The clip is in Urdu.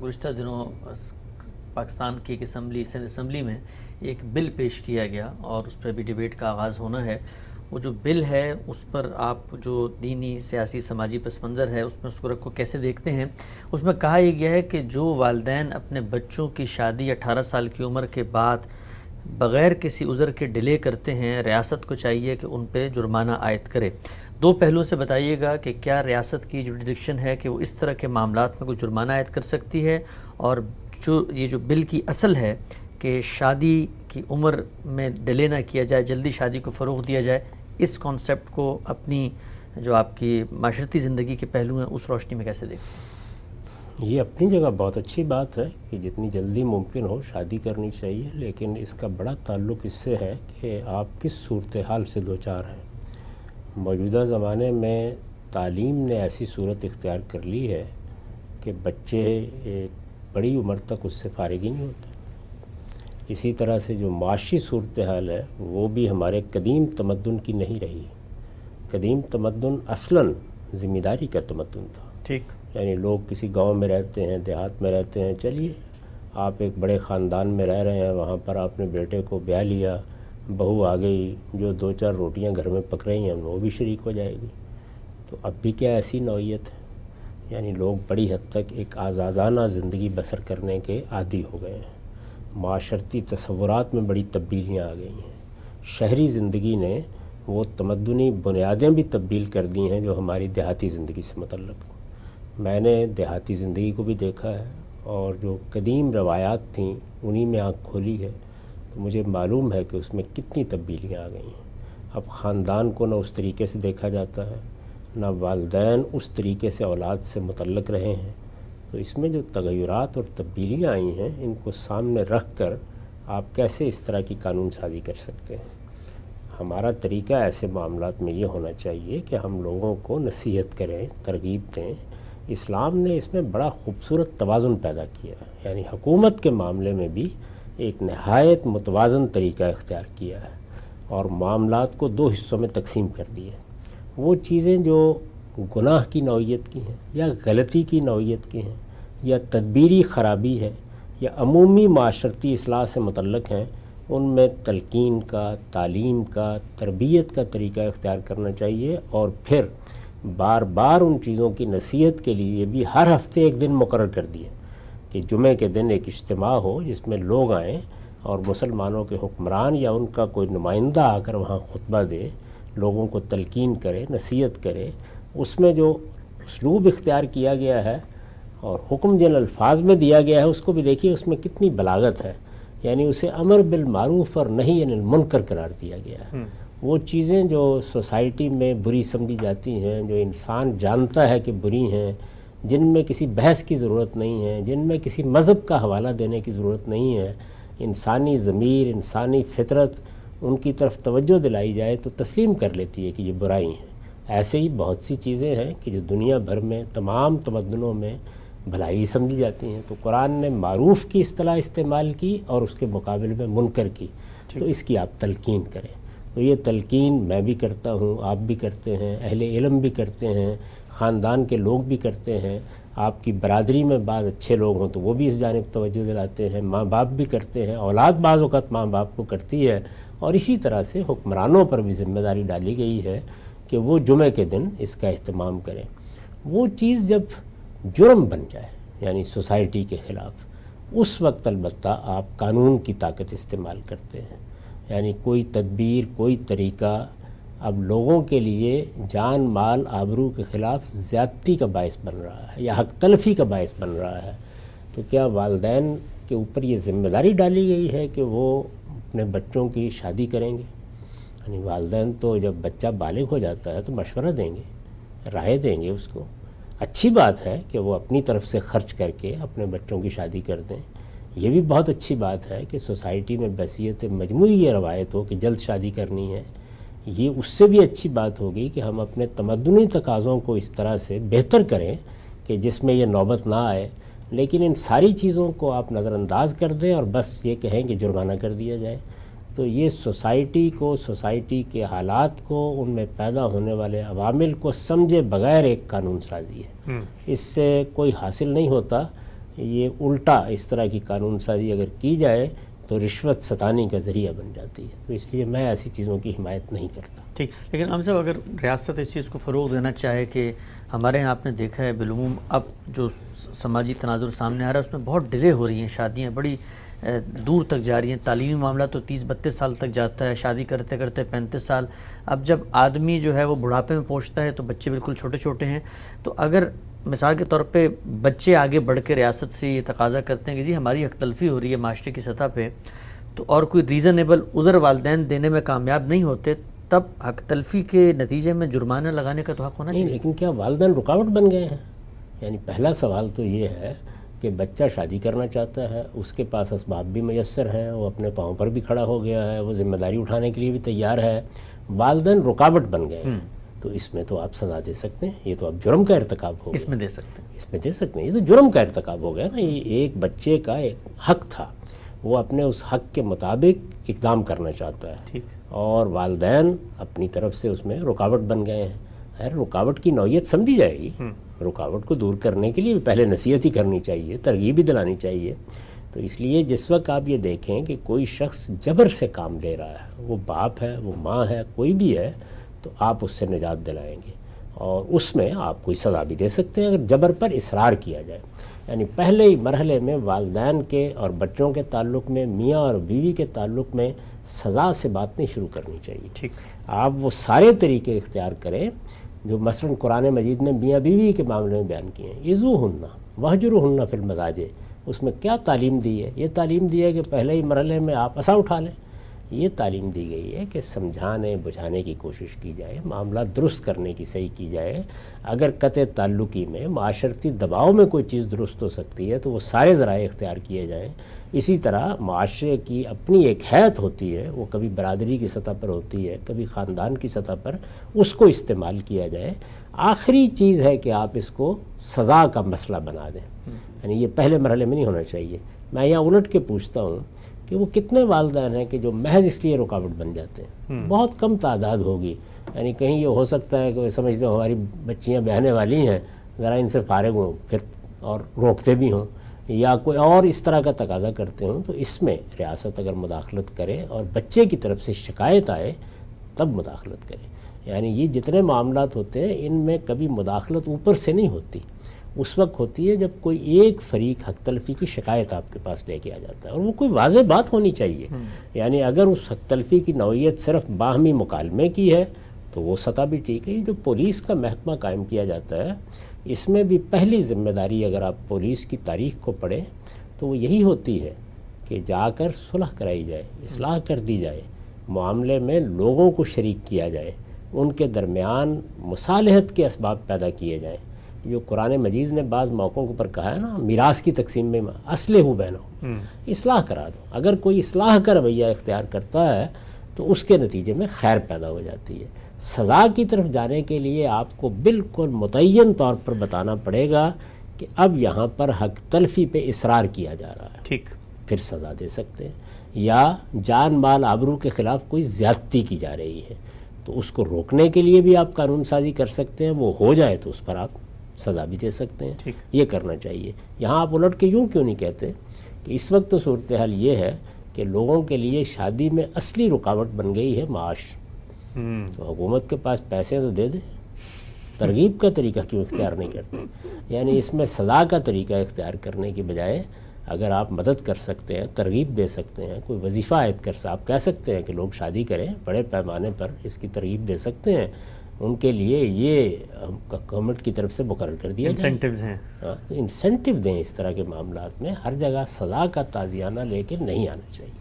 گزشتہ دنوں پاکستان کی ایک اسمبلی سندھ اسمبلی میں ایک بل پیش کیا گیا اور اس پر بھی ڈیبیٹ کا آغاز ہونا ہے. وہ جو بل ہے اس پر آپ جو دینی سیاسی سماجی پس منظر ہے اس میں اس کو کیسے دیکھتے ہیں؟ اس میں کہا یہ گیا ہے کہ جو والدین اپنے بچوں کی شادی 18 سال کی عمر کے بعد بغیر کسی عذر کے ڈیلے کرتے ہیں، ریاست کو چاہیے کہ ان پہ جرمانہ عائد کرے. دو پہلوؤں سے بتائیے گا کہ کیا ریاست کی جوریڈکشن ہے کہ وہ اس طرح کے معاملات میں کوئی جرمانہ عائد کر سکتی ہے، اور یہ جو بل کی اصل ہے کہ شادی کی عمر میں ڈیلے نہ کیا جائے، جلدی شادی کو فروغ دیا جائے، اس کانسیپٹ کو اپنی جو آپ کی معاشرتی زندگی کے پہلو ہیں اس روشنی میں کیسے دیکھتے ہیں؟ یہ اپنی جگہ بہت اچھی بات ہے کہ جتنی جلدی ممکن ہو شادی کرنی چاہیے، لیکن اس کا بڑا تعلق اس سے ہے کہ آپ کس صورتحال سے دوچار ہیں. موجودہ زمانے میں تعلیم نے ایسی صورت اختیار کر لی ہے کہ بچے ایک بڑی عمر تک اس سے فارغ ہی نہیں ہوتے. اسی طرح سے جو معاشی صورتحال ہے وہ بھی ہمارے قدیم تمدن کی نہیں رہی. قدیم تمدن اصلاً ذمہ داری کا تمدن تھا. ٹھیک، یعنی لوگ کسی گاؤں میں رہتے ہیں، دیہات میں رہتے ہیں، چلیے آپ ایک بڑے خاندان میں رہ رہے ہیں، وہاں پر آپ نے بیٹے کو بیاہ لیا، بہو آ گئی، جو دو چار روٹیاں گھر میں پک رہی ہیں وہ بھی شریک ہو جائے گی. تو اب بھی کیا ایسی نوعیت ہے؟ یعنی لوگ بڑی حد تک ایک آزادانہ زندگی بسر کرنے کے عادی ہو گئے ہیں. معاشرتی تصورات میں بڑی تبدیلیاں آ گئی ہیں. شہری زندگی نے وہ تمدنی بنیادیں بھی تبدیل کر دی ہیں جو ہماری دیہاتی زندگی سے متعلق. میں نے دیہاتی زندگی کو بھی دیکھا ہے اور جو قدیم روایات تھیں انہی میں آنکھ کھولی ہے تو مجھے معلوم ہے کہ اس میں کتنی تبدیلیاں آ گئی ہیں. اب خاندان کو نہ اس طریقے سے دیکھا جاتا ہے، نہ والدین اس طریقے سے اولاد سے متعلق رہے ہیں. تو اس میں جو تغیرات اور تبدیلیاں آئی ہیں ان کو سامنے رکھ کر آپ کیسے اس طرح کی قانون سازی کر سکتے ہیں؟ ہمارا طریقہ ایسے معاملات میں یہ ہونا چاہیے کہ ہم لوگوں کو نصیحت کریں، ترغیب دیں. اسلام نے اس میں بڑا خوبصورت توازن پیدا کیا ہے. یعنی حکومت کے معاملے میں بھی ایک نہایت متوازن طریقہ اختیار کیا ہے اور معاملات کو دو حصوں میں تقسیم کر دیا ہے. وہ چیزیں جو گناہ کی نوعیت کی ہیں یا غلطی کی نوعیت کی ہیں یا تدبیری خرابی ہے یا عمومی معاشرتی اصلاح سے متعلق ہیں، ان میں تلقین کا، تعلیم کا، تربیت کا طریقہ اختیار کرنا چاہیے. اور پھر بار بار ان چیزوں کی نصیحت کے لیے بھی ہر ہفتے ایک دن مقرر کر دیا کہ جمعہ کے دن ایک اجتماع ہو جس میں لوگ آئیں اور مسلمانوں کے حکمران یا ان کا کوئی نمائندہ آ کر وہاں خطبہ دے، لوگوں کو تلقین کرے، نصیحت کرے. اس میں جو اسلوب اختیار کیا گیا ہے اور حکم جن الفاظ میں دیا گیا ہے اس کو بھی دیکھیے، اس میں کتنی بلاغت ہے. یعنی اسے امر بالمعروف اور نہی عن المنکر قرار دیا گیا ہے. وہ چیزیں جو سوسائٹی میں بری سمجھی جاتی ہیں، جو انسان جانتا ہے کہ بری ہیں، جن میں کسی بحث کی ضرورت نہیں ہے، جن میں کسی مذہب کا حوالہ دینے کی ضرورت نہیں ہے، انسانی ضمیر، انسانی فطرت، ان کی طرف توجہ دلائی جائے تو تسلیم کر لیتی ہے کہ یہ برائی ہیں. ایسے ہی بہت سی چیزیں ہیں کہ جو دنیا بھر میں تمام تمدنوں میں بھلائی سمجھی جاتی ہیں، تو قرآن نے معروف کی اصطلاح استعمال کی اور اس کے مقابل میں منکر کی. تو اس کی آپ تلقین کریں. تو یہ تلقین میں بھی کرتا ہوں، آپ بھی کرتے ہیں، اہل علم بھی کرتے ہیں، خاندان کے لوگ بھی کرتے ہیں. آپ کی برادری میں بعض اچھے لوگ ہوں تو وہ بھی اس جانب توجہ دلاتے ہیں، ماں باپ بھی کرتے ہیں، اولاد بعض اوقات ماں باپ کو کرتی ہے. اور اسی طرح سے حکمرانوں پر بھی ذمہ داری ڈالی گئی ہے کہ وہ جمعہ کے دن اس کا اہتمام کریں. وہ چیز جب جرم بن جائے یعنی سوسائٹی کے خلاف، اس وقت البتہ آپ قانون کی طاقت استعمال کرتے ہیں. یعنی کوئی تدبیر، کوئی طریقہ اب لوگوں کے لیے جان، مال، آبرو کے خلاف زیادتی کا باعث بن رہا ہے یا حق تلفی کا باعث بن رہا ہے. تو کیا والدین کے اوپر یہ ذمہ داری ڈالی گئی ہے کہ وہ اپنے بچوں کی شادی کریں گے؟ یعنی والدین تو جب بچہ بالغ ہو جاتا ہے تو مشورہ دیں گے، رائے دیں گے اس کو. اچھی بات ہے کہ وہ اپنی طرف سے خرچ کر کے اپنے بچوں کی شادی کر دیں. یہ بھی بہت اچھی بات ہے کہ سوسائٹی میں بحیثیت مجموعی یہ روایت ہو کہ جلد شادی کرنی ہے. یہ اس سے بھی اچھی بات ہوگی کہ ہم اپنے تمدنی تقاضوں کو اس طرح سے بہتر کریں کہ جس میں یہ نوبت نہ آئے. لیکن ان ساری چیزوں کو آپ نظر انداز کر دیں اور بس یہ کہیں کہ جرمانہ کر دیا جائے، تو یہ سوسائٹی کو، سوسائٹی کے حالات کو، ان میں پیدا ہونے والے عوامل کو سمجھے بغیر ایک قانون سازی ہے. اس سے کوئی حاصل نہیں ہوتا. یہ الٹا اس طرح کی قانون سازی اگر کی جائے تو رشوت ستانی کا ذریعہ بن جاتی ہے. تو اس لیے میں ایسی چیزوں کی حمایت نہیں کرتا. ٹھیک. لیکن عام صاحب اگر ریاست اس چیز کو فروغ دینا چاہے کہ ہمارے یہاں آپ نے دیکھا ہے بالعموم اب جو سماجی تناظر سامنے آ رہا ہے اس میں بہت ڈیلے ہو رہی ہیں، شادیاں بڑی دور تک جا رہی ہیں. تعلیمی معاملہ تو 30-32 سال تک جاتا ہے، شادی کرتے کرتے 35 سال. اب جب آدمی جو ہے وہ بڑھاپے میں پہنچتا ہے تو بچے بالکل چھوٹے چھوٹے ہیں. تو اگر مثال کے طور پہ بچے آگے بڑھ کے ریاست سے یہ تقاضا کرتے ہیں کہ جی ہماری حق تلفی ہو رہی ہے معاشرے کی سطح پہ، تو اور کوئی ریزنیبل عذر والدین دینے میں کامیاب نہیں ہوتے، تب حق تلفی کے نتیجے میں جرمانہ لگانے کا تو حق ہونا نہیں، چاہیے. لیکن کیا والدین رکاوٹ بن گئے ہیں؟ یعنی پہلا سوال تو یہ ہے کہ بچہ شادی کرنا چاہتا ہے، اس کے پاس اسباب بھی میسر ہیں، وہ اپنے پاؤں پر بھی کھڑا ہو گیا ہے، وہ ذمہ داری اٹھانے کے لیے بھی تیار ہے، والدین رکاوٹ بن گئے ہیں، تو اس میں تو آپ سزا دے سکتے ہیں. یہ تو اب جرم کا ارتکاب ہو گیا. اس میں دے سکتے ہیں. اس میں دے سکتے ہیں، یہ تو جرم کا ارتکاب ہو گیا نا. یہ ایک بچے کا ایک حق تھا، وہ اپنے اس حق کے مطابق اقدام کرنا چاہتا ہے، ٹھیک. اور والدین اپنی طرف سے اس میں رکاوٹ بن گئے ہیں. خیر رکاوٹ کی نوعیت سمجھی جائے گی. رکاوٹ کو دور کرنے کے لیے پہلے نصیحت ہی کرنی چاہیے، ترغیب بھی دلانی چاہیے. تو اس لیے جس وقت آپ یہ دیکھیں کہ کوئی شخص جبر سے کام لے رہا ہے، وہ باپ ہے، وہ ماں ہے، کوئی بھی ہے، تو آپ اس سے نجات دلائیں گے اور اس میں آپ کوئی سزا بھی دے سکتے ہیں اگر جبر پر اصرار کیا جائے. یعنی پہلے ہی مرحلے میں والدین کے اور بچوں کے تعلق میں، میاں اور بیوی کے تعلق میں سزا سے بات نہیں شروع کرنی چاہیے. ٹھیک. آپ وہ سارے طریقے اختیار کریں جو مثلاً قرآن مجید نے میاں بیوی کے معاملے میں بیان کیے ہیں. اِذُوهُنَّ وَاهْجُرُوهُنَّ فِي الْمَضَاجِعِ، اس میں کیا تعلیم دی ہے؟ یہ تعلیم دی ہے کہ پہلے ہی مرحلے میں آپ عصا اٹھا لیں. یہ تعلیم دی گئی ہے کہ سمجھانے بجھانے کی کوشش کی جائے، معاملہ درست کرنے کی صحیح کی جائے. اگر قطع تعلقی میں معاشرتی دباؤ میں کوئی چیز درست ہو سکتی ہے تو وہ سارے ذرائع اختیار کیے جائیں. اسی طرح معاشرے کی اپنی ایک حیت ہوتی ہے، وہ کبھی برادری کی سطح پر ہوتی ہے، کبھی خاندان کی سطح پر، اس کو استعمال کیا جائے. آخری چیز ہے کہ آپ اس کو سزا کا مسئلہ بنا دیں. یعنی یہ پہلے مرحلے میں نہیں ہونا چاہیے. میں یہاں الٹ کے پوچھتا ہوں کہ وہ کتنے والدین ہیں کہ جو محض اس لیے رکاوٹ بن جاتے ہیں؟ بہت کم تعداد ہوگی. یعنی کہیں یہ ہو سکتا ہے کہ وہ سمجھتے ہو ہماری بچیاں بہنے والی ہیں، ذرا ان سے فارغ ہوں، پھر اور روکتے بھی ہوں، یا کوئی اور اس طرح کا تقاضا کرتے ہوں. تو اس میں ریاست اگر مداخلت کرے اور بچے کی طرف سے شکایت آئے تب مداخلت کرے. یعنی یہ جتنے معاملات ہوتے ہیں ان میں کبھی مداخلت اوپر سے نہیں ہوتی، اس وقت ہوتی ہے جب کوئی ایک فریق حق تلفی کی شکایت آپ کے پاس لے کے آ جاتا ہے، اور وہ کوئی واضح بات ہونی چاہیے. یعنی اگر اس حق تلفی کی نوعیت صرف باہمی مکالمے کی ہے تو وہ سطح بھی ٹھیک ہے. جو پولیس کا محکمہ قائم کیا جاتا ہے اس میں بھی پہلی ذمہ داری اگر آپ پولیس کی تاریخ کو پڑھیں تو وہ یہی ہوتی ہے کہ جا کر صلح کرائی جائے، اصلاح کر دی جائے، معاملے میں لوگوں کو شریک کیا جائے، ان کے درمیان مصالحت کے اسباب پیدا کیے جائیں. جو قرآن مجید نے بعض موقعوں پر کہا ہے نا، میراث کی تقسیم میں اصلحوا بینہم، اصلاح کرا دو. اگر کوئی اصلاح کا رویہ اختیار کرتا ہے تو اس کے نتیجے میں خیر پیدا ہو جاتی ہے. سزا کی طرف جانے کے لیے آپ کو بالکل متعین طور پر بتانا پڑے گا کہ اب یہاں پر حق تلفی پہ اصرار کیا جا رہا ہے، ٹھیک، پھر سزا دے سکتے ہیں. یا جان مال آبرو کے خلاف کوئی زیادتی کی جا رہی ہے تو اس کو روکنے کے لیے بھی آپ قانون سازی کر سکتے ہیں. وہ ہو جائے تو اس پر آپ سزا بھی دے سکتے ہیں. یہ کرنا چاہیے. یہاں آپ الٹ کے یوں کیوں نہیں کہتے کہ اس وقت تو صورتحال یہ ہے کہ لوگوں کے لیے شادی میں اصلی رکاوٹ بن گئی ہے معاش. تو حکومت کے پاس پیسے تو دے دے، ترغیب کا طریقہ کیوں اختیار نہیں کرتے؟ یعنی اس میں سزا کا طریقہ اختیار کرنے کی بجائے اگر آپ مدد کر سکتے ہیں، ترغیب دے سکتے ہیں، کوئی وظیفہ عائد کر سکتے، آپ کہہ سکتے ہیں کہ لوگ شادی کریں، بڑے پیمانے پر اس کی ترغیب دے سکتے ہیں، ان کے لیے یہ گورنمنٹ کی طرف سے مقرر کر دیا جائے. انسینٹیوز ہیں. تو انسینٹیو دیں. اس طرح کے معاملات میں ہر جگہ سزا کا تازیانہ لے کے نہیں آنا چاہیے.